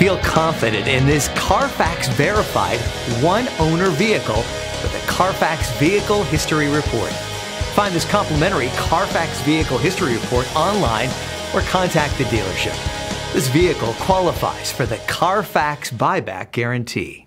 Feel confident in this Carfax verified one-owner vehicle with a Carfax Vehicle History Report. Find this complimentary Carfax Vehicle History Report online or contact the dealership. This vehicle qualifies for the Carfax Buyback Guarantee.